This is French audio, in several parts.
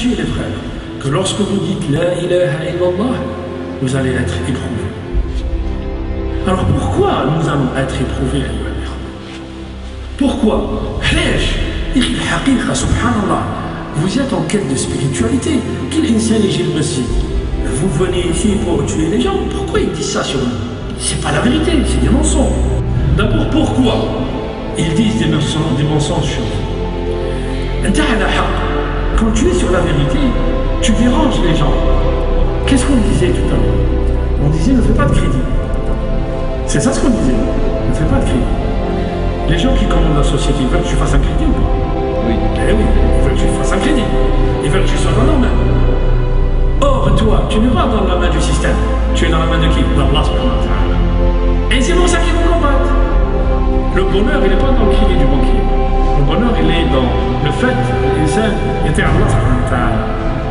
sachez les frères, que lorsque vous dites La ilaha illallah, vous allez être éprouvés. Alors pourquoi nous allons être éprouvés? Pourquoi? Subhanallah, vous êtes en quête de spiritualité. Vous venez ici pour tuer les gens. Pourquoi ils disent ça sur nous? C'est pas la vérité, c'est des mensonges. D'abord, pourquoi ils disent des mensonges sur nous? Quand tu es sur la vérité, tu déranges les gens. Qu'est-ce qu'on disait tout à l'heure? On disait ne fais pas de crédit. C'est ça ce qu'on disait. Ne fais pas de crédit. Les gens qui commandent la société, ils veulent que tu fasses un crédit ou pas? Oui. Eh oui, ils veulent que tu fasses un crédit. Ils veulent que tu sois dans leur main. Or, toi, tu n'es pas dans la main du système. Tu es dans la main de qui? D'Allah. Et c'est pour ça qu'ils vont combattre. Le bonheur, il n'est pas dans le crédit du banquier. Le bonheur, il est dans le fait que l'insan était Allah.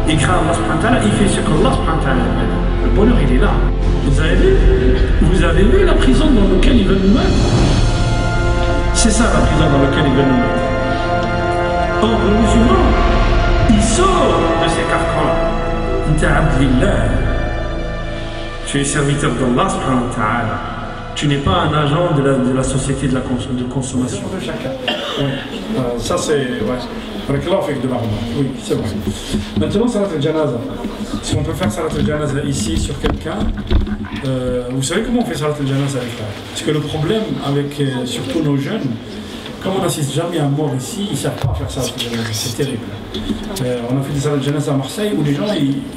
Il craint Allah, il fait ce qu'Allah. Le bonheur, il est là. Vous avez vu la prison dans laquelle ils veulent nous mettre? C'est ça la prison dans laquelle ils veulent nous mettre. Or, le musulman, il sort de ces carcans-là. Tu es serviteur d'Allah. Tu n'es pas un agent de la société de consommation. De chacun. Ça, c'est. Ouais. Avec de l'argent. Oui, c'est vrai. Maintenant, salat al-janaza. Si on peut faire salat al-janaza ici sur quelqu'un, vous savez comment on fait salat al-janaza avec ça? Parce que le problème avec surtout nos jeunes, comme on n'assiste jamais à mort ici, ils ne savent pas faire ça. C'est terrible. On a fait des salat al-janaza à Marseille où les gens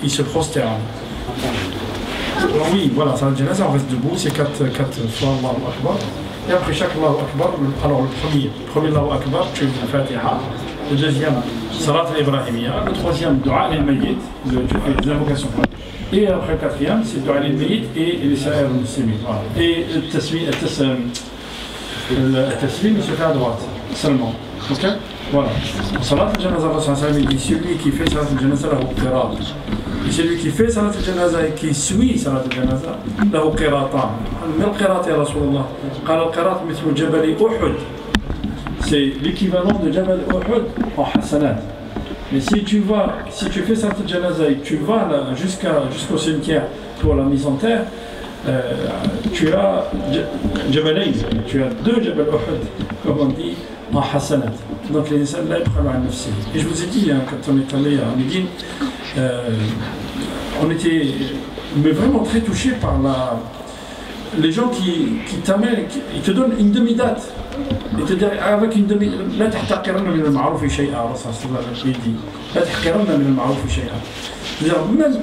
ils se prosternent. Alors oui, voilà, salat al-janaza, on reste debout, c'est 4 fois Allahu Akbar. Et après chaque Allahu Akbar, alors le premier Allahu Akbar, tu fais la Fatiha. Le deuxième, Salat al-Ibrahimiyya. Le troisième, Dua al-Mayyit. Tu fais l'invocation. Et après le quatrième, c'est Dua al-Mayyit et les Sa'ir al-Muslimin. Et le taslim, il se fait à droite seulement. Ok? Voilà. Salat al-Janaza, il dit celui qui fait Salat al-Janaza, lahu qirat. Et celui qui fait Salat al-Janaza et qui suit Salat al-Janaza, lahu qiratan. Ma al-qirat ya Rasulallah? Qala al-qirat mithlu jabal Uhud. C'est l'équivalent de Jabal Uhud en hasanat. Mais si tu fais Salat al-Janaza et tu vas jusqu'au cimetière pour la mise en terre, tu as Jabalayn, tu as 2 Jabal Uhud, comme on dit, en hasanat. Donc les insan là, ils prennent un nafsi. Et je vous ai dit, quand on est allé à Médine, on était vraiment très touchés par les gens qui t'amènent, ils te donnent une demi-date. Et te dire avec une demi-date, la tahtaqiranna min al-ma'ruf shay'a, Rasulullah dit. La tahtaqiranna min al-ma'ruf shay'a. C'est-à-dire, même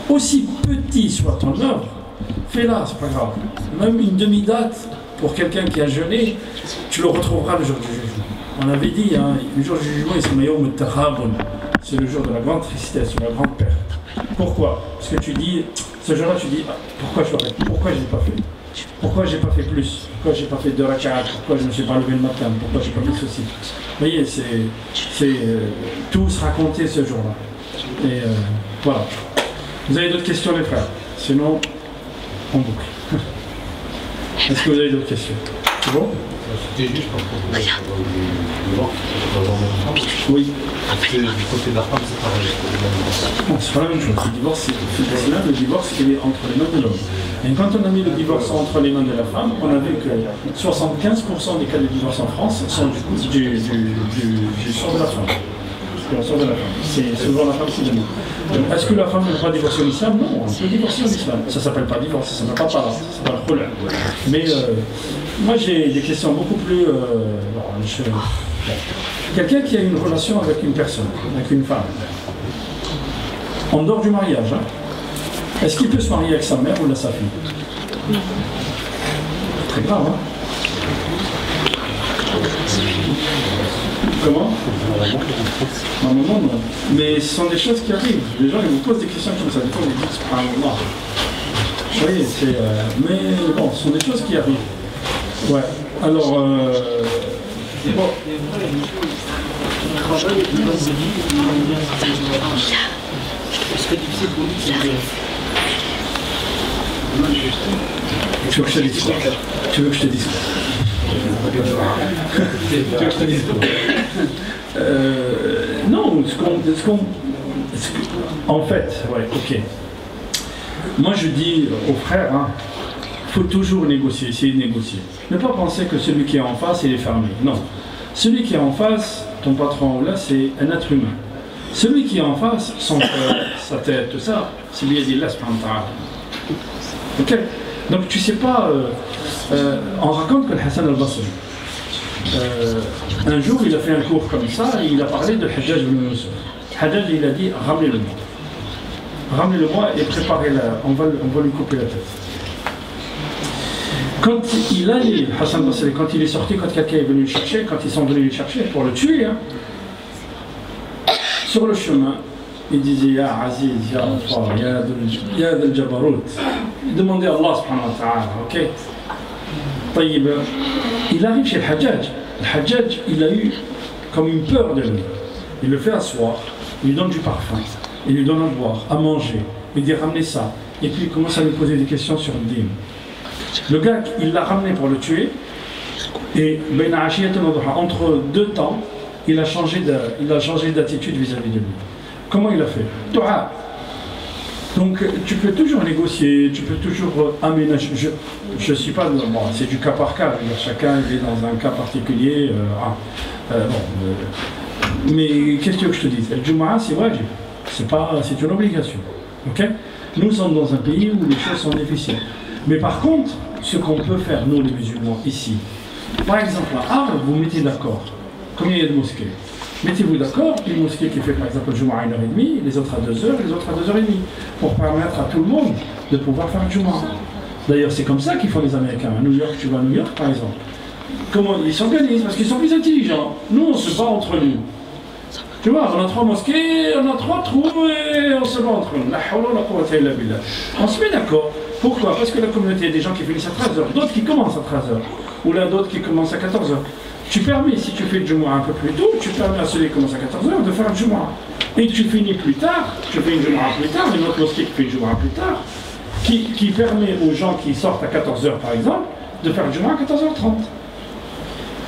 aussi petit soit ton œuvre, fais-la, c'est pas grave. Même une demi-date pour quelqu'un qui a jeûné, tu le retrouveras le jour du jugement. On avait dit, le jour du jugement, c'est le jour de la grande tristesse, de la grande perte. Pourquoi? Parce que tu dis, ce jour-là, tu dis, pourquoi je ne l'ai pas fait? Pourquoi j'ai pas fait plus? Pourquoi j'ai pas fait 2 rak'at? Pourquoi je ne me suis pas levé le matin? Pourquoi j'ai pas fait ceci? Vous voyez, c'est tout se raconter ce jour-là. Et voilà. Vous avez d'autres questions, les frères? Sinon, on boucle. Est-ce que vous avez d'autres questions? C'est bon? C'était juste pour le divorce. Oui. Du côté de la femme, c'est pareil. Non, c'est pas la même chose. Le divorce, il est entre les mains de l'homme. Et quand on a mis le divorce entre les mains de la femme, on a vu que 75% des cas de divorce en France sont du sort de la femme. C'est souvent la femme qui demande. Est-ce que la femme ne peut pas divorcer en islam? Non, on peut divorcer en islam. Ça ne s'appelle pas divorce, ça ne s'appelle pas parole, c'est pas le problème. Mais moi j'ai des questions beaucoup plus. Quelqu'un qui a une relation avec une personne, avec une femme, en dehors du mariage, est-ce qu'il peut se marier avec sa mère ou sa fille? Très grave, hein? Comment? Normalement, non. Mais ce sont des choses qui arrivent. Les gens ils vous posent des questions comme ça. Des fois, ils disent subhanallah. Vous voyez, mais bon, ce sont des choses qui arrivent. Ouais. Alors, bon. Tu veux que je te dise quoi? Tu veux que je te dise quoi? Non, En fait, ouais, ok. Moi je dis aux frères, hein, faut toujours négocier, essayer de négocier. Ne pas penser que celui qui est en face, il est fermé. Non. Celui qui est en face, ton patron là, c'est un être humain. Celui qui est en face, son cœur, sa tête, tout ça, c'est lui qui dit là, ok. Donc tu sais pas, on raconte que le Hassan al-Basri, un jour il a fait un cours comme ça et il a parlé de Hajjaj ibn Yusuf. Hajjaj il a dit ramenez-le-moi. Ramenez-le-moi et préparez-la, on va lui couper la tête. Quand il allait, Hassan al-Basri, quand il est sorti, quand quelqu'un est venu le chercher, quand ils sont venus le chercher pour le tuer, hein, sur le chemin, il disait Ya Aziz, Ya Rafar, Ya Dal Jabarut. Il demandait à Allah subhanahu wa ta'ala, ok. طيب, il arrive chez le Hajjaj. Le Hajjaj, il a eu comme une peur de lui. Il le fait asseoir, il lui donne du parfum, il lui donne à boire, à manger, il dit ramenez ça. Et puis il commence à lui poser des questions sur le dîme. Le gars, il l'a ramené pour le tuer. Et entre deux temps, il a changé d'attitude vis-à-vis de lui. Comment il a fait? Dua. Donc tu peux toujours négocier, tu peux toujours aménager. Je ne suis pas. Bon, c'est du cas par cas. Chacun est dans un cas particulier. Mais qu'est-ce que je te dis? Le Jumu'ah, c'est wajib. C'est une obligation. Ok? Nous sommes dans un pays où les choses sont difficiles. Mais par contre, ce qu'on peut faire, nous les musulmans, ici, par exemple, à Arles, vous mettez d'accord. Combien il y a de mosquées? Mettez-vous d'accord, une mosquée qui fait par exemple le Jumu'ah à 1h30, les autres à 2h, les autres à 2h30, pour permettre à tout le monde de pouvoir faire le Jumu'ah. D'ailleurs, c'est comme ça qu'ils font les Américains. À New York, tu vas à New York par exemple. Comment ils s'organisent? Parce qu'ils sont plus intelligents. Nous, on se bat entre nous. Tu vois, on a 3 mosquées, on a 3 trous et on se bat entre nous. On se met d'accord. Pourquoi? Parce que la communauté, il y a des gens qui finissent à 13h, d'autres qui commencent à 13h, ou là d'autres qui commencent à 14h. Tu permets, si tu fais le Jumu'ah un peu plus tôt, tu permets à celui qui commence à 14h de faire le Jumu'ah. Et tu finis plus tard, tu fais une Jumu'ah plus tard, une autre mosquée qui fait une Jumu'ah plus tard, qui permet aux gens qui sortent à 14h par exemple, de faire le Jumu'ah à 14h30.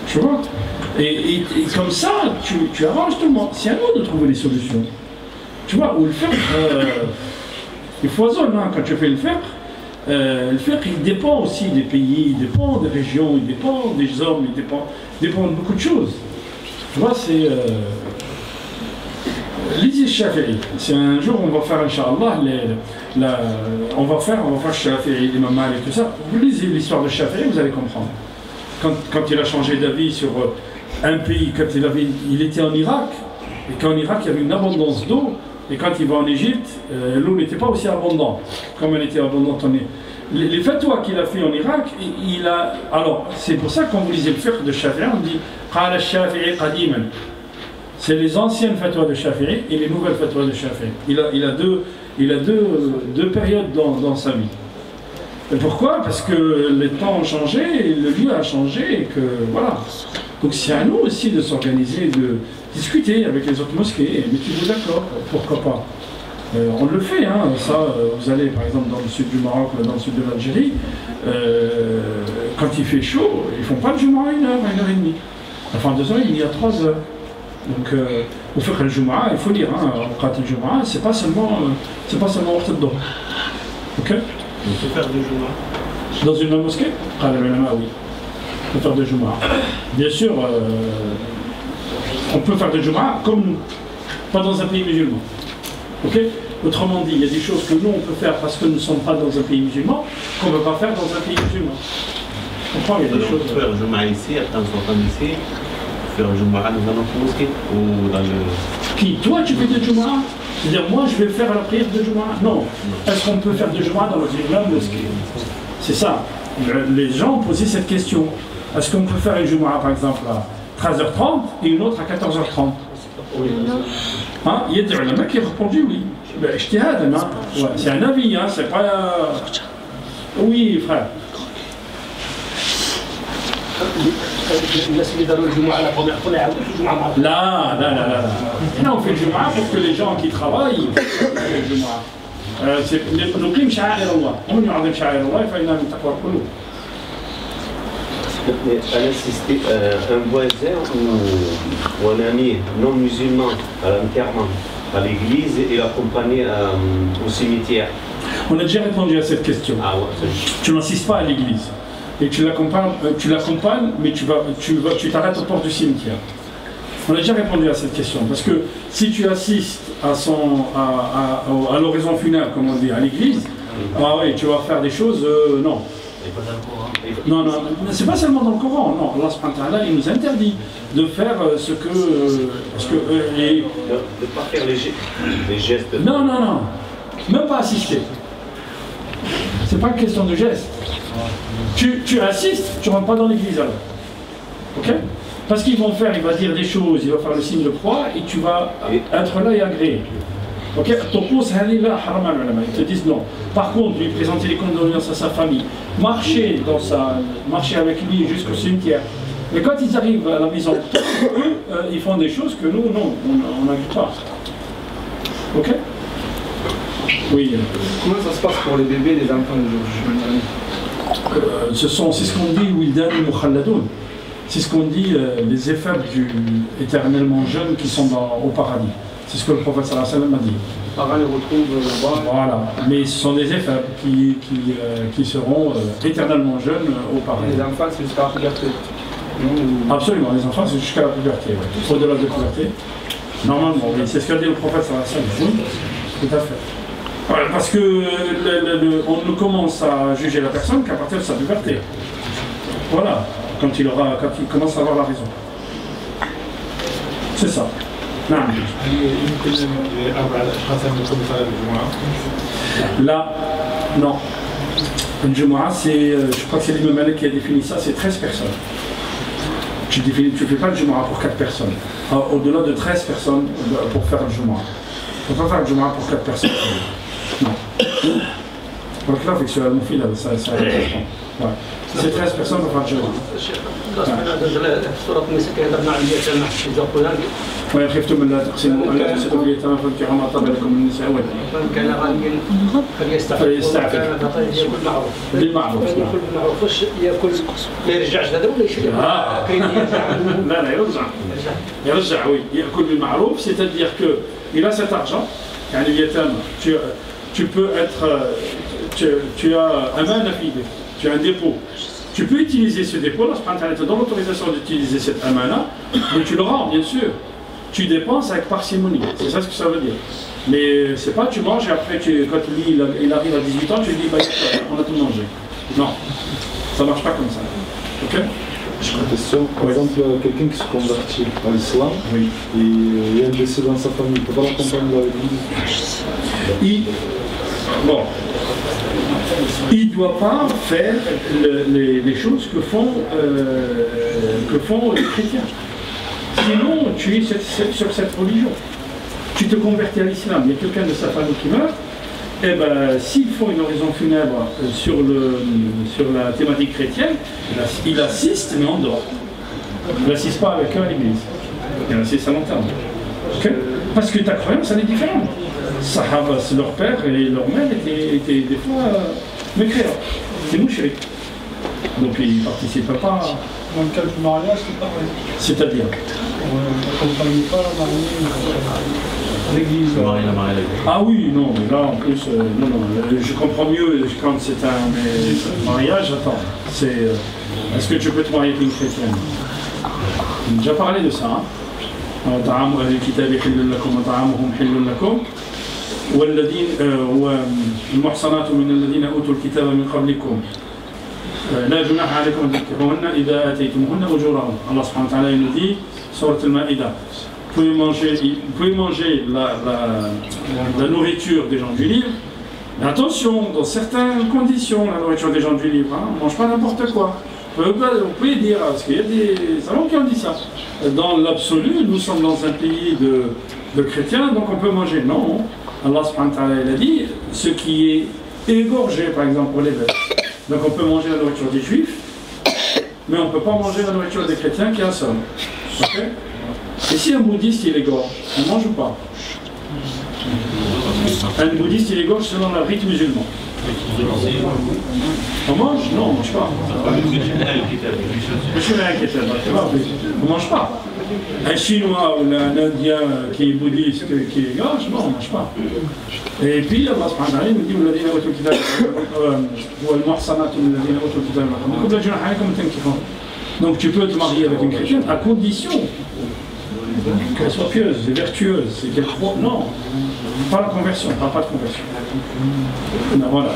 Tu vois? Et comme ça, tu arranges tout le monde. C'est à nous de trouver des solutions. Tu vois, ou le faire, il foisonne hein, quand tu fais le fiqh, il dépend aussi des pays, il dépend des régions, il dépend des hommes, il dépend de beaucoup de choses. Tu vois, c'est... lisez Shafi'i. C'est un jour, on va faire, Inch'Allah, on va faire Shafi'i, l'imam Malik et tout ça. Vous lisez l'histoire de Shafi'i, vous allez comprendre. Quand il a changé d'avis sur un pays, quand il était en Irak, et qu'en Irak, il y avait une abondance d'eau, et quand il va en Égypte, l'eau n'était pas aussi abondante comme elle était abondante en Égypte. Les fatwas qu'il a fait en Irak, alors, c'est pour ça que quand vous lisez le fiqh de Shafi'i, on dit Qala Shafi'i qadiman. C'est les anciennes fatwas de Shafi'i et les nouvelles fatwas de Shafi'i. Il a deux périodes dans sa vie. Et pourquoi? Parce que les temps ont changé, le lieu a changé, et que voilà. Donc c'est à nous aussi de s'organiser, de discuter avec les autres mosquées, mettez-vous d'accord, pourquoi pas. On le fait, hein, ça, vous allez par exemple dans le sud du Maroc, dans le sud de l'Algérie, quand il fait chaud, ils ne font pas le Jumu'ah à 1h, 1h30. Enfin 2h30, à 3h. Donc au faire le Jumu'ah, il faut dire, hein, le Jumu'ah, c'est pas seulement Waqt al-Dhuhr. Ok? On peut faire du Jumu'ah dans une même mosquée? Oui. On peut faire de Jumu'ah. Bien sûr, on peut faire de Jumu'ah comme nous, pas dans un pays musulman. Ok? Autrement dit, il y a des choses que nous on peut faire parce que nous ne sommes pas dans un pays musulman, qu'on ne peut pas faire dans un pays musulman. On comprend, il y a des choses. On peut faire le Jumu'ah ici, après on s'entend ici, faire le Jumu'ah dans notre mosquée ou dans le. Qui? Toi, tu fais de Jumu'ah? C'est-à-dire, moi, je vais faire la prière de Jumu'ah? Non. Est-ce qu'on peut faire de Jumu'ah dans une même mosquée? C'est ça. Les gens ont posé cette question. Est-ce qu'on peut faire une Jumu'ah, par exemple, à 13h30 et une autre à 14h30? Oui. Hein? Il y a des ulama qui ont répondu oui. Ben, ijtihad, hein? Ouais, c'est un avis, hein? C'est pas... Oui, frère. Là, on fait le Jumu'ah pour que les gens qui travaillent fassent le Jumu'ah. نقيم شعائر الله ومن يعظم شعائر الله فإنها من تقوى القلوب. Un voisin ou un ami non musulman à l'enterrement, à l'église, et l'accompagner au cimetière. On a déjà répondu à cette question. Ah ouais, tu n'assistes pas à l'église. Et tu l'accompagnes, mais tu t'arrêtes aux portes du cimetière. On a déjà répondu à cette question. Parce que si tu assistes à l'oraison funèbre, comme on dit, à l'église, ah oui, tu vas faire des choses, non. Non, non, c'est pas seulement dans le Coran, non. Allah subhanahu wa ta'ala, il nous interdit de faire ce que. Parce que de ne pas faire les gestes. Non, non, non. Même pas assister. C'est pas une question de geste. Tu assistes, tu rentres pas dans l'église alors. Ok? Parce qu'ils vont faire, il va dire des choses, il va faire le signe de croix et tu vas être là et agréer. Ok? Ils te disent non. Par contre, lui présenter les condoléances à sa famille, marcher avec lui jusqu'au cimetière. Mais quand ils arrivent à la maison, eux, ils font des choses que nous, non, on n'arrive pas. Ok? Oui. Comment ça se passe pour les bébés, les enfants c'est ce qu'on dit Wildan Mukhalladoun. C'est ce qu'on dit les éphèbes éternellement jeunes qui sont au paradis. C'est ce que le prophète sallallahu alayhi wa sallam a dit. Les parents les retrouvent là-bas. Voilà, mais ce sont des éphèbes qui seront éternellement jeunes au paradis. Les enfants, c'est jusqu'à la puberté. Absolument, les enfants, c'est jusqu'à la puberté. Ouais. Au-delà de la puberté. Normalement, oui, c'est ce qu'a dit le prophète sallallahu alayhi wa sallam. Oui, tout à fait. Voilà, parce que on ne commence à juger la personne qu'à partir de sa puberté. Voilà, quand il commence à avoir la raison. C'est ça. Non. Là, non. Le Jumu'ah, je crois que c'est l'imam Malik qui a défini ça, c'est 13 personnes. Tu ne fais pas le Jumu'ah pour 4 personnes. Au-delà de 13 personnes pour faire le Jumu'ah. Tu ne peux pas faire le Jumu'ah pour 4 personnes. Non. Donc là, avec sur Al-Mufid, ça ouais. C'est 13 personnes pour faire le Jumu'ah. وإن خفتم ألا تقسموا في اليتامى فانكحوا ما طاب لكم من النساء ومن كان غنيا فليستعفف بالمعروف ياكل ما يرجعش هذا ولا يشري لا يرجع oui يأكل بالمعروف, c'est-à-dire que il a cet argent يعني اليتامى tu peux être tu as amana fi ydik, tu as un dépôt. Tu peux utiliser ce dépôt, là, tu donne l'autorisation d'utiliser cette amana, mais tu le rends, bien sûr. Tu dépenses avec parcimonie, c'est ça ce que ça veut dire. Mais c'est pas tu manges et après, quand lui il arrive à 18 ans, tu lui dis, bah, on a tout mangé. Non, ça marche pas comme ça. Ok? Question, par exemple, quelqu'un qui se convertit à l'islam, oui. Et il y a un décès dans sa famille, il ne peut pas l'accompagner à l'église. Il ne doit pas faire les choses que font les chrétiens. Sinon, tu es sur cette religion. Tu te convertis à l'islam, il y a quelqu'un de sa famille qui meurt, et ben s'ils font une oraison funèbre sur la thématique chrétienne, il assiste mais en dehors. Il n'assiste pas avec eux à l'église. Il assiste à l'enterrement. Okay? Parce que ta croyance, elle est différente. Sahaba, leur père et leur mère étaient des fois mécréants. C'est mouchrik. Donc ils ne participaient pas. Dans le cas du mariage, c'est pareil. C'est-à-dire on n'accompagne pas la mariée à l'église. Ah oui, non, mais là en plus, je comprends mieux quand c'est un mariage. Attends, est-ce que tu peux te marier avec une chrétienne? On a déjà parlé de ça. طعام أهل الكتاب حل لكم وطعامهم حل لكم والمحصنات من الذين أوتوا الكتاب من قبلكم لا جناح عليكم أن تنكحوهن إذا آتيتموهن أجورهن. Allah subhanahu wa ta'ala nous dit, Sourate Al-Ma'idah, vous pouvez manger la nourriture des gens du livre, mais attention, dans certaines conditions, la nourriture des gens du livre, on ne mange pas n'importe quoi. Vous pouvez dire, parce qu'il y a des salons qui ont dit ça. Dans l'absolu, nous sommes dans un pays de chrétiens, donc on peut manger. Non, Allah subhanahu wa ta'ala il a dit, ce qui est égorgé, par exemple, pour les bêtes. Donc on peut manger la nourriture des juifs, mais on ne peut pas manger la nourriture des chrétiens qui assomment. Okay? Et si un bouddhiste il égorge, on mange ou pas? Un bouddhiste il égorge selon le rite musulman. On mange? Non, on ne mange pas. On ne mange pas. Un Chinois ou un Indien qui est bouddhiste, qui est gauche, non, on ne mange pas. Et puis Allah subhanahu wa ta'ala nous dit والذين أوتوا الكتاب والمحصنات من الذين أوتوا الكتاب من قبلكم. Donc tu peux te marier avec une chrétienne à condition qu'elle soit pieuse et vertueuse et qu'elle croit. Non, pas la conversion, pas de conversion. Voilà.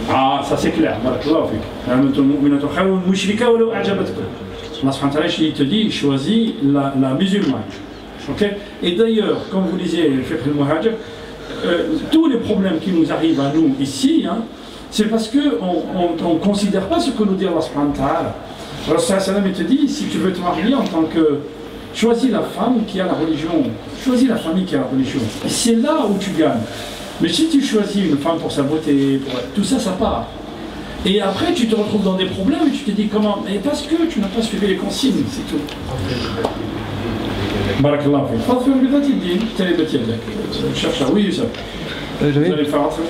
Ah, ça c'est clair. Allah il te dit, choisis la musulmane. Okay? Et d'ailleurs, comme vous disiez, tous les problèmes qui nous arrivent à nous ici, hein, c'est parce qu'on ne considère pas ce que nous dit Allah subhanahu wa ta'ala. Allah te dit, si tu veux te marier en tant que... Choisis la femme qui a la religion, choisis la famille qui a la religion. Et c'est là où tu gagnes. Mais si tu choisis une femme pour sa beauté, tout ça, ça part. Et après, tu te retrouves dans des problèmes et tu te dis comment? Mais parce que tu n'as pas suivi les consignes, c'est tout. Barakallah. Cherche à oui, ça. Vous allez faire entrer.